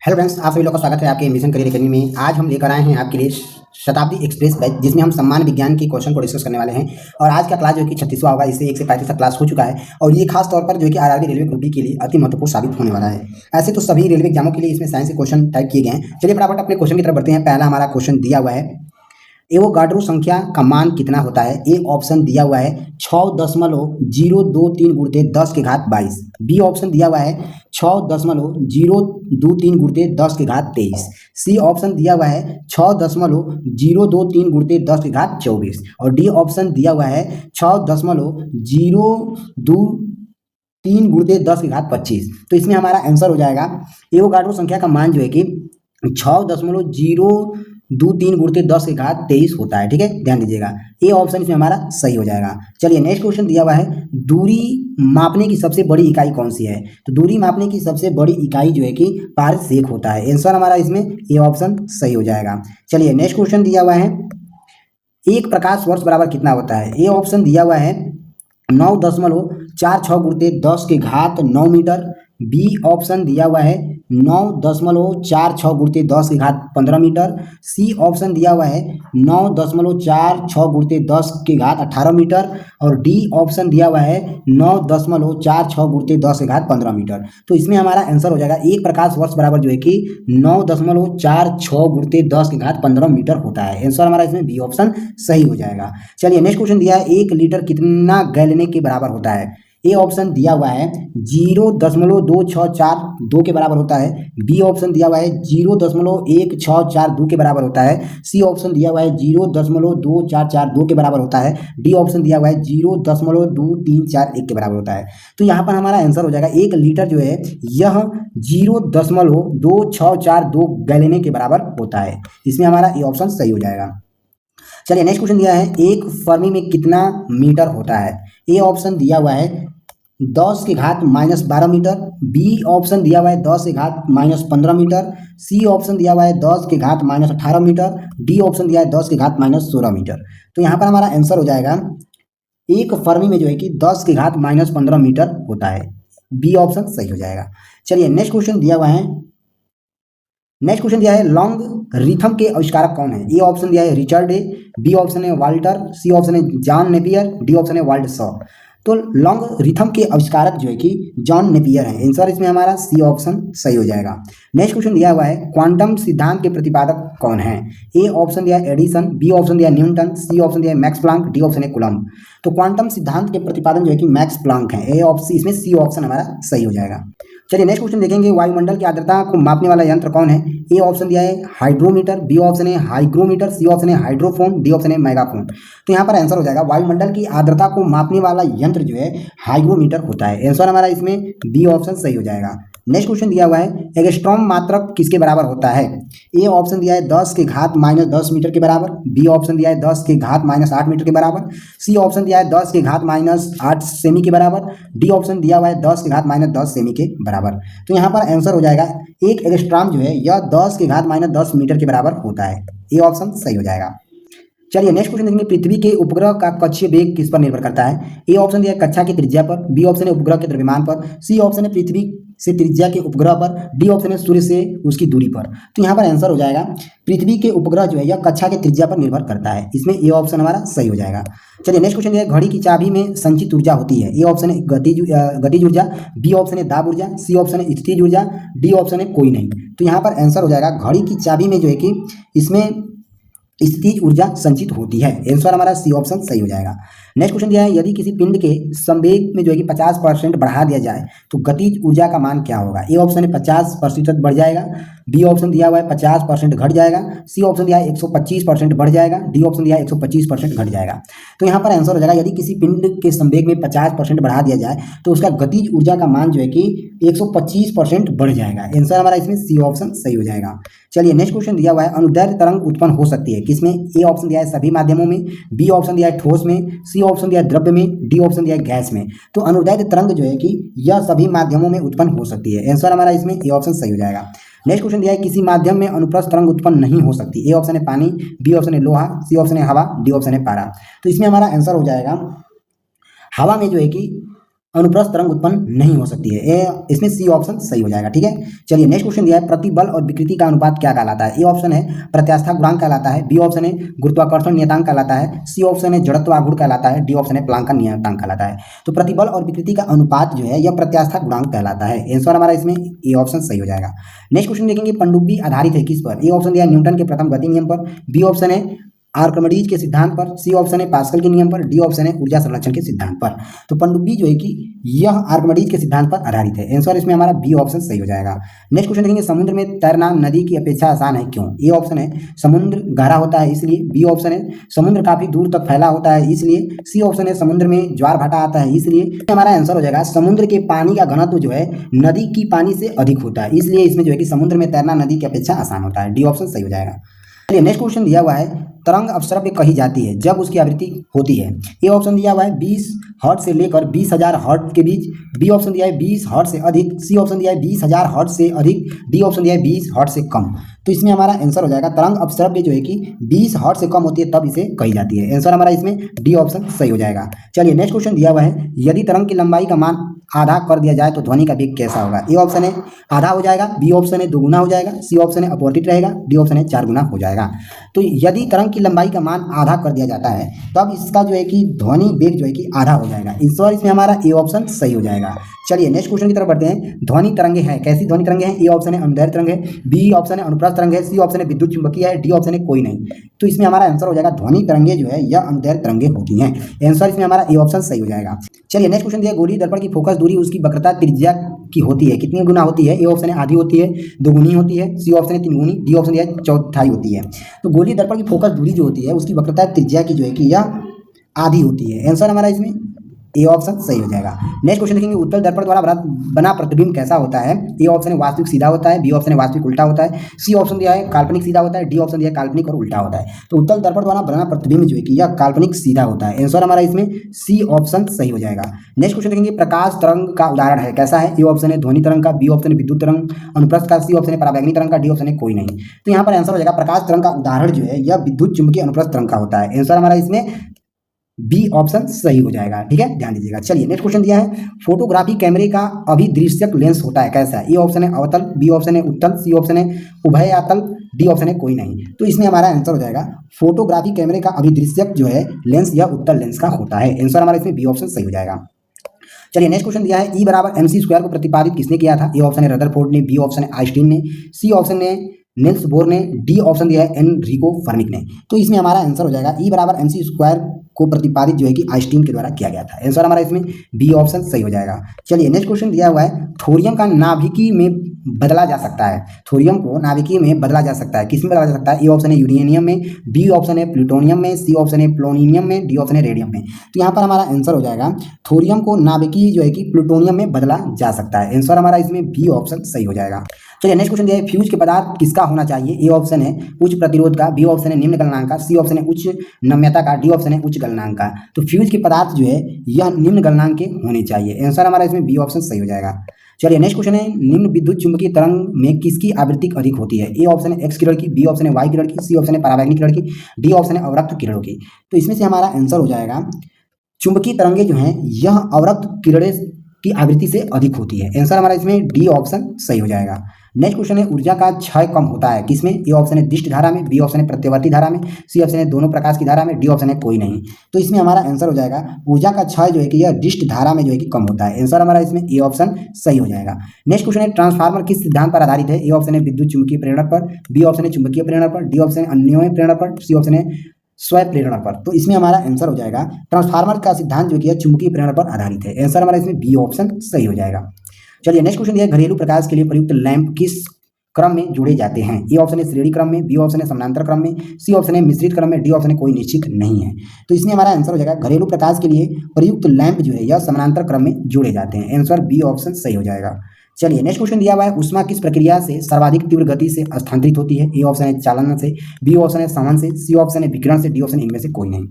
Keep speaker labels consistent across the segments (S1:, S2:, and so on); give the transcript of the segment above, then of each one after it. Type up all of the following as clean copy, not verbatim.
S1: Hello friends, आप सभी लोगों का स्वागत है आपके मिशन करियर एकेडमी में। आज हम लेकर आए हैं आपके लिए शताब्दी एक्सप्रेस बैच, जिसमें हम सम्मान विज्ञान की क्वेश्चन को डिस्कस करने वाले हैं। और आज का क्लास जो कि 36वां होगा, इससे 1 से 35 तक क्लास हो चुका है और ये खास तौर पर जो है कि आरआरबी रेलवे ग्रुप डी के लिए अति महत्वपूर्ण साबित होने वाला है। ऐसे तो सभी रेलवे एग्जामों के लिए इसमें साइंस के क्वेश्चन टाइप किए गए हैं। चलिए फटाफट अपने क्वेश्चन की तरफ बढ़ते हैं। पहला हमारा क्वेश्चन दिया हुआ है, एवोगाड्रो संख्या का मान कितना होता है। ए ऑप्शन दिया हुआ है 6.023 गुणित 10 के घात 22। बी ऑप्शन दिया हुआ है 6.023 गुणित 10 के घात 23। सी ऑप्शन दिया हुआ है 6.023 गुणित 10 के घात 24 और डी ऑप्शन दिया हुआ है 6.023 गुणित 10 के घात 25। तो इसमें हमारा आंसर हो जाएगा एवोगाड्रो संख्या का मान जो है कि 6.023 गुणित 10 के घात 23 होता है। ठीक है, ध्यान दीजिएगा, ए ऑप्शन इसमें हमारा सही हो जाएगा। चलिए नेक्स्ट क्वेश्चन दिया हुआ है, दूरी मापने की सबसे बड़ी इकाई कौन सी है। तो दूरी मापने की सबसे बड़ी इकाई जो है कि पारसेक होता है। आंसर हमारा इसमें ए ऑप्शन सही हो जाएगा। चलिए नेक्स्ट क्वेश्चन दिया हुआ है, एक प्रकाश वर्ष बराबर कितना होता है। ए ऑप्शन दिया हुआ है 9.46 गुणित 10 के घात 9 मीटर। बी ऑप्शन दिया हुआ है 9.46 गुणित 10 के घात 15 मीटर। सी ऑप्शन दिया हुआ है 9.46 गुणित 10 के घात 18 मीटर और डी ऑप्शन दिया हुआ है 9.46 गुणित 10 के घात 15 मीटर। तो इसमें हमारा आंसर हो जाएगा एक प्रकाश वर्ष बराबर जो है कि 9.46 गुणित 10 के घात 15 मीटर होता है। आंसर हमारा इसमें बी ऑप्शन सही हो जाएगा। चलिए नेक्स्ट क्वेश्चन दिया है, 1 लीटर कितना गैलन के बराबर होता है। ए ऑप्शन दिया हुआ है 0.2642 के बराबर होता है। बी ऑप्शन दिया हुआ है 0.1642 के बराबर होता है। सी ऑप्शन दिया हुआ है 0.2442 के बराबर होता है। डी ऑप्शन दिया हुआ है 0.2341 के बराबर होता है। तो यहाँ पर हमारा आंसर हो जाएगा 1 लीटर जो है यह 0.2642 गैलन के बराबर होता है। इसमें हमारा ए ऑप्शन सही हो जाएगा। चलिए नेक्स्ट क्वेश्चन दिया है, एक फर्मी में कितना मीटर होता है। ए ऑप्शन दिया हुआ है 10 के घात -12 मीटर। बी ऑप्शन दिया हुआ है 10 के घात -15 मीटर। सी ऑप्शन दिया हुआ है 10 के घात -18 मीटर। डी ऑप्शन दिया है 10 के घात -16 मीटर। तो यहाँ पर हमारा आंसर हो जाएगा एक फर्मी में जो है कि 10 के घात -15 मीटर होता है। बी ऑप्शन सही हो जाएगा। चलिए नेक्स्ट क्वेश्चन दिया हुआ है, लॉन्ग रिथम के आविष्कारक कौन है। ए ऑप्शन दिया है रिचर्ड ए। बी ऑप्शन है वाल्टर। सी ऑप्शन है जॉन नेपियर। डी ऑप्शन है वाल्ड शॉ। तो लॉन्ग रिथम के आविष्कारक जो है कि जॉन नेपियर है। आंसर इसमें हमारा सी ऑप्शन सही हो जाएगा। नेक्स्ट क्वेश्चन दिया हुआ है, क्वांटम सिद्धांत के प्रतिपादक कौन है। ए ऑप्शन दिया है एडिसन। बी ऑप्शन दिया है न्यूटन। सी ऑप्शन दिया है मैक्स प्लांक। डी ऑप्शन है कूलम्ब। तो क्वांटम सिद्धांत के प्रतिपादन जो है कि मैक्स प्लांक है। ए ऑप्शन इसमें सी ऑप्शन हमारा सही हो जाएगा। चलिए नेक्स्ट क्वेश्चन देखेंगे, वायुमंडल की आर्द्रता को मापने वाला यंत्र कौन है। ए ऑप्शन दिया है हाइड्रोमीटर। बी ऑप्शन है हाइग्रोमीटर। सी ऑप्शन है हाइड्रोफोन। डी ऑप्शन है मेगाफोन। तो यहाँ पर आंसर हो जाएगा वायुमंडल की आर्द्रता को मापने वाला यंत्र जो है हाइग्रोमीटर होता है। आंसर हमारा इसमें बी ऑप्शन सही हो जाएगा। नेक्स्ट क्वेश्चन दिया हुआ है, एंगस्ट्रॉम मात्रक किसके बराबर होता है। ए ऑप्शन दिया है 10 के घात -10 मीटर के बराबर। बी ऑप्शन दिया है 10 के घात -8 मीटर के बराबर। सी ऑप्शन दिया है 10 के घात -8 सेमी के बराबर। डी ऑप्शन दिया हुआ है 10 के घात -10 सेमी के बराबर। तो यहाँ पर आंसर हो जाएगा एक एंगस्ट्रॉम जो है यह 10 के घात -10 मीटर के बराबर होता है। ए ऑप्शन सही हो जाएगा। चलिए नेक्स्ट क्वेश्चन देखेंगे, पृथ्वी के उपग्रह का कक्षीय वेग किस पर निर्भर करता है। ए ऑप्शन दिया है कक्षा की त्रिज्या पर। बी ऑप्शन है उपग्रह के द्रव्यमान पर। सी ऑप्शन है पृथ्वी से त्रिज्या के उपग्रह पर। डी ऑप्शन है सूर्य से उसकी दूरी पर। तो यहाँ पर आंसर हो जाएगा पृथ्वी के उपग्रह जो है यह कक्षा के त्रिज्या पर निर्भर करता है। इसमें ए ऑप्शन हमारा सही हो जाएगा। चलिए नेक्स्ट क्वेश्चन है, घड़ी की चाबी में संचित ऊर्जा होती है। ए ऑप्शन है गतिज ऊर्जा। बी ऑप्शन है दाब ऊर्जा। सी ऑप्शन है स्थितिज ऊर्जा। डी ऑप्शन है कोई नहीं। तो यहाँ पर आंसर हो जाएगा घड़ी की चाबी में जो है कि इसमें स्थितिज ऊर्जा संचित होती है। आंसर हमारा सी ऑप्शन सही हो जाएगा। नेक्स्ट क्वेश्चन दिया है, यदि किसी पिंड के संवेग में जो है कि 50% बढ़ा दिया जाए तो गतिज ऊर्जा का मान क्या होगा। ए ऑप्शन है 50% बढ़ जाएगा। बी ऑप्शन दिया हुआ है 50% घट जाएगा। सी ऑप्शन दिया है 125% बढ़ जाएगा। डी ऑप्शन दिया है 125% घट जाएगा। तो यहाँ पर आंसर हो जाएगा यदि किसी पिंड के संवेग में 50% बढ़ा दिया जाए तो उसका गतिज ऊर्जा का मान जो है कि 125% बढ़ जाएगा। आंसर हमारा इसमें सी ऑप्शन सही हो जाएगा। चलिए नेक्स्ट क्वेश्चन दिया हुआ है, अनुदैर्ध्य तरंग उत्पन्न हो सकती है किसमें। ए ऑप्शन दिया है सभी माध्यमों में। बी ऑप्शन दिया है ठोस में। सी ऑप्शन दिया है द्रव्य में। डी ऑप्शन दिया है गैस में। तो अनुदैर्ध्य तरंग जो है कि यह सभी माध्यमों में उत्पन्न हो सकती है। आंसर हमारा इसमें ए ऑप्शन सही हो जाएगा। नेक्स्ट क्वेश्चन दिया है, किसी माध्यम में अनुप्रस्थ तरंग उत्पन्न नहीं हो सकती। ए ऑप्शन है पानी। बी ऑप्शन है लोहा। सी ऑप्शन है हवा। डी ऑप्शन है पारा। तो इसमें हमारा आंसर हो जाएगा हवा में जो है कि अनुप्रस्थ तरंग उत्पन्न नहीं हो सकती है। इसमें सी ऑप्शन सही हो जाएगा। ठीक है, चलिए नेक्स्ट क्वेश्चन दिया है, प्रतिबल और विकृति का अनुपात क्या कहलाता है? ए ऑप्शन है प्रत्यास्था गुणांक कहलाता है, बी ऑप्शन है गुरुत्वाकर्षण नियतांक कहलाता है, सी ऑप्शन है जड़त्व आघूर्ण कहलाता है, डी ऑप्शन है प्लांक का नियतांक कहलाता है। तो प्रतिबल और विकृति का अनुपात जो है यह प्रत्यास्था गुणांक कहलाता है। आंसर हमारा इसमें ए ऑप्शन सही हो जाएगा। नेक्स्ट क्वेश्चन देखेंगे, पनडुब्बी आधारित है किस पर? ए ऑप्शन दिया है न्यूटन के प्रथम गति नियम पर, बी ऑप्शन है आर्किमिडीज के सिद्धांत पर, सी ऑप्शन है पास्कल के नियम पर, डी ऑप्शन है ऊर्जा संरक्षण के सिद्धांत पर। तो पनडुब्बी जो है कि यह आर्किमिडीज के सिद्धांत पर आधारित है। आंसर इसमें हमारा बी ऑप्शन सही हो जाएगा। नेक्स्ट क्वेश्चन देखेंगे, समुद्र में तैरना नदी की अपेक्षा आसान है क्यों? ए ऑप्शन है समुद्र गहरा होता है इसलिए, बी ऑप्शन है समुद्र काफी दूर तक फैला होता है इसलिए, सी ऑप्शन है समुद्र में ज्वार भाटा आता है इसलिए। हमारा आंसर हो जाएगा समुद्र के पानी का घनत्व जो है नदी की पानी से अधिक होता है इसलिए इसमें जो है कि समुद्र में तैरना नदी की अपेक्षा आसान होता है। डी ऑप्शन सही हो जाएगा। चलिए नेक्स्ट क्वेश्चन दिया हुआ है, तरंग अपश्रव्य कही जाती है जब उसकी आवृत्ति होती है। ए ऑप्शन दिया हुआ है 20 हर्ट्ज से लेकर 20,000 हर्ट्ज के बीच, बी ऑप्शन दिया है 20 हर्ट्ज से अधिक, सी ऑप्शन दिया है 20,000 हर्ट्ज से अधिक, डी ऑप्शन दिया है 20 हर्ट्ज से कम। तो इसमें हमारा आंसर हो जाएगा तरंग अपश्रव्य जो है कि 20 हर्ट्ज से कम होती है तब इसे कही जाती है। आंसर हमारा इसमें डी ऑप्शन सही हो जाएगा। चलिए नेक्स्ट क्वेश्चन दिया हुआ है, यदि तरंग की लंबाई का मान आधा कर दिया जाए तो ध्वनि का वेग कैसा होगा? ए ऑप्शन है आधा हो जाएगा, बी ऑप्शन है दोगुना हो जाएगा, सी ऑप्शन है अपवर्तित रहेगा, डी ऑप्शन है 4 गुना हो जाएगा। तो यदि तरंग की लंबाई का मान आधा कर दिया जाता है तब इसका जो है कि ध्वनि वेग जो है कि आधा हो जाएगा। इस बार इसमें हमारा ए ऑप्शन सही हो जाएगा। चलिए नेक्स्ट क्वेश्चन की तरफ बढ़ते हैं, ध्वनि तरंगे हैं कैसी ध्वनि तरंगे हैं? ए ऑप्शन है अनुदैर्ध्य तरंग है, बी ऑप्शन है अनुप्रस्थ तरंग है, सी ऑप्शन है विद्युत चुंबकीय है, डी ऑप्शन है कोई नहीं। तो इसमें हमारा आंसर हो जाएगा ध्वनि तरंगे जो है यह अनुदैर्ध्य तरंगे होती हैं। आंसर इसमें हमारा ए ऑप्शन सही हो जाएगा। चलिए नेक्स्ट क्वेश्चन दिया, गोलीय दर्पण की फोकस दूरी उसकी वक्रता त्रिज्या की होती है कितनी गुना होती है? ए ऑप्शन है आधी होती है, दोगुनी होती है, सी ऑप्शन है 3 गुनी, डी ऑप्शन है चौथाई होती है। तो गोलीय दर्पण की फोकस दूरी जो होती है उसकी वक्रता त्रिज्या की जो है कि यह आधी होती है। आंसर हमारा इसमें ए ऑप्शन सही हो जाएगा। नेक्स्ट क्वेश्चन देखेंगे, उत्तल दर्पण द्वारा बना प्रतिबिंब कैसा होता है? ए ऑप्शन है वास्तविक सीधा होता है, बी ऑप्शन है वास्तविक उल्टा होता है, सी ऑप्शन दिया है काल्पनिक सीधा होता है, डी ऑप्शन दिया है काल्पनिक और उल्टा होता है। तो उत्तल दर्पण द्वारा बना प्रतिबिंब जो है कि यह काल्पनिक सीधा होता है। आंसर हमारा इसमें सी ऑप्शन सही हो जाएगा। नेक्स्ट क्वेश्चन देखेंगे, प्रकाश तरंग का उदाहरण है कैसा है? ए ऑप्शन है ध्वनि तरंग का, बी ऑप्शन है विद्युत तरंग अनुप्रस्थ का, सी ऑप्शन है पराबैंगनी तरंग का, डी ऑप्शन है कोई नहीं। तो यहाँ पर आंसर हो जाएगा प्रकाश तरंग का उदाहरण जो है यह विद्युत चुंबकीय अनुप्रस्थ तरंग का होता है। आंसर हमारा इसमें बी ऑप्शन सही हो जाएगा। ठीक है, ध्यान दीजिएगा। चलिए नेक्स्ट क्वेश्चन दिया है, फोटोग्राफी कैमरे का अभिदृश्यक लेंस होता है कैसा है? ए ऑप्शन है अवतल, बी ऑप्शन है उत्तल, सी ऑप्शन है उभयताल, डी ऑप्शन है कोई नहीं। तो इसमें हमारा आंसर हो जाएगा फोटोग्राफी कैमरे का अभिदृश्यक जो है लेंस यह उत्तल लेंस का होता है। आंसर हमारा इसमें बी ऑप्शन सही हो जाएगा। चलिए नेक्स्ट क्वेश्चन दिया है, ई बराबर एम सी स्क्वायर को प्रतिपादित किसने किया था? ए ऑप्शन है रदरफोर्ड ने, बी ऑप्शन है आइंस्टीन ने, सी ऑप्शन ने निल्स बोर ने, डी ऑप्शन दिया है एनरिको फर्मिक ने। तो इसमें हमारा आंसर हो जाएगा ई बराबर एम सी स्क्वायर को प्रतिपादित जो है कि आइंस्टीन के द्वारा किया गया था। आंसर हमारा इसमें बी ऑप्शन सही हो जाएगा। चलिए नेक्स्ट क्वेश्चन दिया हुआ है, थोरियम का नाभिकीय में बदला जा सकता है। थोरियम को नाभिकीय में बदला जा सकता है, किस में बदला जा सकता है? ए ऑप्शन है यूरेनियम में, बी ऑप्शन है प्लूटोनियम में, सी ऑप्शन है प्लोनियम में, डी ऑप्शन है रेडियम में। तो यहाँ पर हमारा आंसर हो जाएगा थोरियम को नाभिकीय जो है कि प्लूटोनियम में बदला जा सकता है। आंसर हमारा इसमें बी ऑप्शन सही हो जाएगा। चलिए नेक्स्ट क्वेश्चन दिया है, फ्यूज के पदार्थ किसका होना चाहिए? ए ऑप्शन है उच्च प्रतिरोध का, बी ऑप्शन है निम्न गलनांक का, सी ऑप्शन है उच्च नम्यता का, डी ऑप्शन है उच्च गलनांक का। तो फ्यूज के पदार्थ जो है यह निम्न गलनांक के होने चाहिए। आंसर हमारा इसमें बी ऑप्शन सही हो जाएगा। चलिए नेक्स्ट क्वेश्चन है, निम्न विद्युत चुंबकीय तरंग में किसकी आवृत्ति अधिक होती है? ए ऑप्शन है एक्स किरण की, बी ऑप्शन है वाई किरण की, सी ऑप्शन है पराबैंगनी किरण की, डी ऑप्शन है अवरक्त किरणों की। तो इसमें से हमारा आंसर हो जाएगा चुंबकीय तरंगे जो हैं यह अवरक्त किरणें की आवृत्ति से अधिक होती है। आंसर हमारा इसमें डी ऑप्शन सही हो जाएगा। नेक्स्ट क्वेश्चन है, ऊर्जा का क्षय कम होता है किसमें? ए ऑप्शन है दिष्ट धारा में, बी ऑप्शन है प्रत्यवर्ती धारा में, सी ऑप्शन है दोनों प्रकाश की धारा में, डी ऑप्शन है कोई नहीं। तो इसमें हमारा आंसर हो जाएगा ऊर्जा का क्षय जो है कि यह दिष्ट धारा में जो है कि कम होता है। आंसर हमारा इसमें ए ऑप्शन सही हो जाएगा। नेक्स्ट क्वेश्चन है, ट्रांसफार्मर किस सिद्धांत पर आधारित है? ए ऑप्शन है विद्युत चुंबकीय प्रेरण पर, बी ऑप्शन है चुंबकीय प्रेरण पर, डी ऑप्शन है अन्योन्य प्रेरण पर, सी ऑप्शन है स्वयं प्रेरण पर। तो इसमें हमारा आंसर हो जाएगा ट्रांसफार्मर का सिद्धांत जो कि चुंबकीय प्रेरण पर आधारित है। आंसर हमारा इसमें बी ऑप्शन सही हो जाएगा। चलिए नेक्स्ट क्वेश्चन दिया है, घरेलू प्रकाश के लिए प्रयुक्त लैंप किस क्रम में जोड़े जाते हैं? ए ऑप्शन है श्रेणी क्रम में, बी ऑप्शन है समानांतर क्रम में, सी ऑप्शन है मिश्रित क्रम में, डी ऑप्शन है कोई निश्चित नहीं है। तो इसमें हमारा आंसर हो जाएगा घरेलू प्रकाश के लिए प्रयुक्त लैंप जो है यह समानांतर क्रम में जोड़े जाते हैं। आंसर बी ऑप्शन सही हो जाएगा। चलिए नेक्स्ट क्वेश्चन दिया हुआ है, ऊष्मा किस प्रक्रिया से सर्वाधिक तीव्र गति से स्थानांतरित होती है? ए ऑप्शन है चालन से, बी ऑप्शन है संवहन से, सी ऑप्शन है विकिरण से, डी ऑप्शन इनमें से कोई नहीं।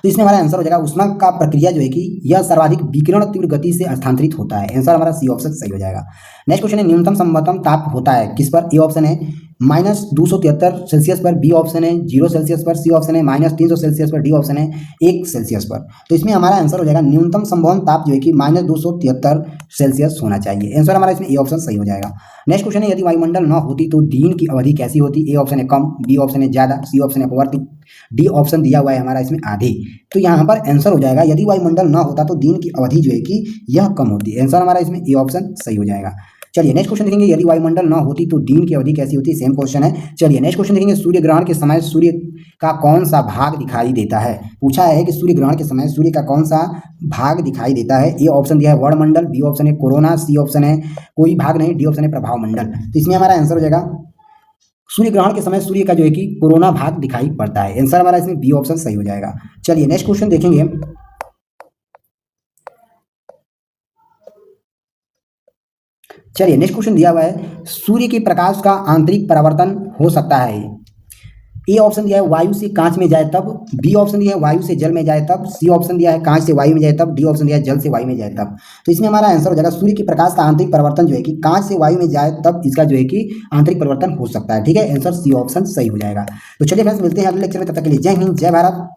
S1: तो इसमें हमारा आंसर हो जाएगा ऊष्मा का प्रक्रिया जो है कि यह सर्वाधिक विकिरण तीव्र गति से स्थानांतरित होता है। आंसर हमारा सी ऑप्शन सही हो जाएगा। नेक्स्ट क्वेश्चन है, न्यूनतम समतम ताप होता है किस पर? ए ऑप्शन है -273 पर, बी ऑप्शन है 0 सेल्सियस पर, सी ऑप्शन है -300 सेल्सियस पर, डी ऑप्शन है 1 सेल्सियस पर। तो इसमें हमारा आंसर हो जाएगा न्यूनतम संभवन ताप जो है कि -273 सेल्सियस होना चाहिए। आंसर हमारा इसमें ए ऑप्शन सही हो जाएगा। नेक्स्ट क्वेश्चन है, यदि वायुमंडल न होती तो दिन की अवधि कैसी होती? ए ऑप्शन है कम, बी ऑप्शन है ज़्यादा, सी ऑप्शन है अपवर्ती, डी ऑप्शन दिया हुआ है हमारा इसमें आधी। तो यहाँ पर आंसर हो जाएगा यदि वायुमंडल न होता तो दिन की अवधि जो है कि यह कम होती। आंसर हमारा इसमें ए ऑप्शन सही हो जाएगा। चलिए नेक्स्ट क्वेश्चन देखेंगे, यदि वायुमंडल न होती तो दिन की अवधि कैसी होती? सेम क्वेश्चन है। चलिए नेक्स्ट क्वेश्चन देखेंगे, सूर्य ग्रहण के समय सूर्य का कौन सा भाग दिखाई देता है? पूछा है कि सूर्य ग्रहण के समय सूर्य का कौन सा भाग दिखाई देता है? ए ऑप्शन दिया है वर्णमंडल, बी ऑप्शन है कोरोना, सी ऑप्शन है कोई भाग नहीं, डी ऑप्शन है प्रभाव मंडल। तो इसमें हमारा आंसर हो जाएगा सूर्य ग्रहण के समय सूर्य का जो है कि कोरोना भाग दिखाई पड़ता है। आंसर हमारा इसमें बी ऑप्शन सही हो जाएगा। चलिए नेक्स्ट क्वेश्चन देखेंगे, नेक्स्ट क्वेश्चन दिया हुआ है, सूर्य के प्रकाश का आंतरिक परावर्तन हो सकता है। ए ऑप्शन दिया है वायु से कांच में जाए तब, बी ऑप्शन दिया है वायु से जल में जाए तब, सी ऑप्शन दिया है कांच से वायु में जाए तब, डी ऑप्शन दिया है जल से वायु में जाए तब। तो इसमें हमारा आंसर हो जाएगा सूर्य के प्रकाश का आंतरिक परिवर्तन जो है कि कांच से वायु में जाए तब इसका जो है कि आंतरिक परिवर्तन हो सकता है। ठीक है, आंसर सी ऑप्शन सही हो जाएगा। तो चलिए फ्रेंड्स मिलते हैं अगले लेक्चर में, तब तक के लिए जय हिंद जय भारत।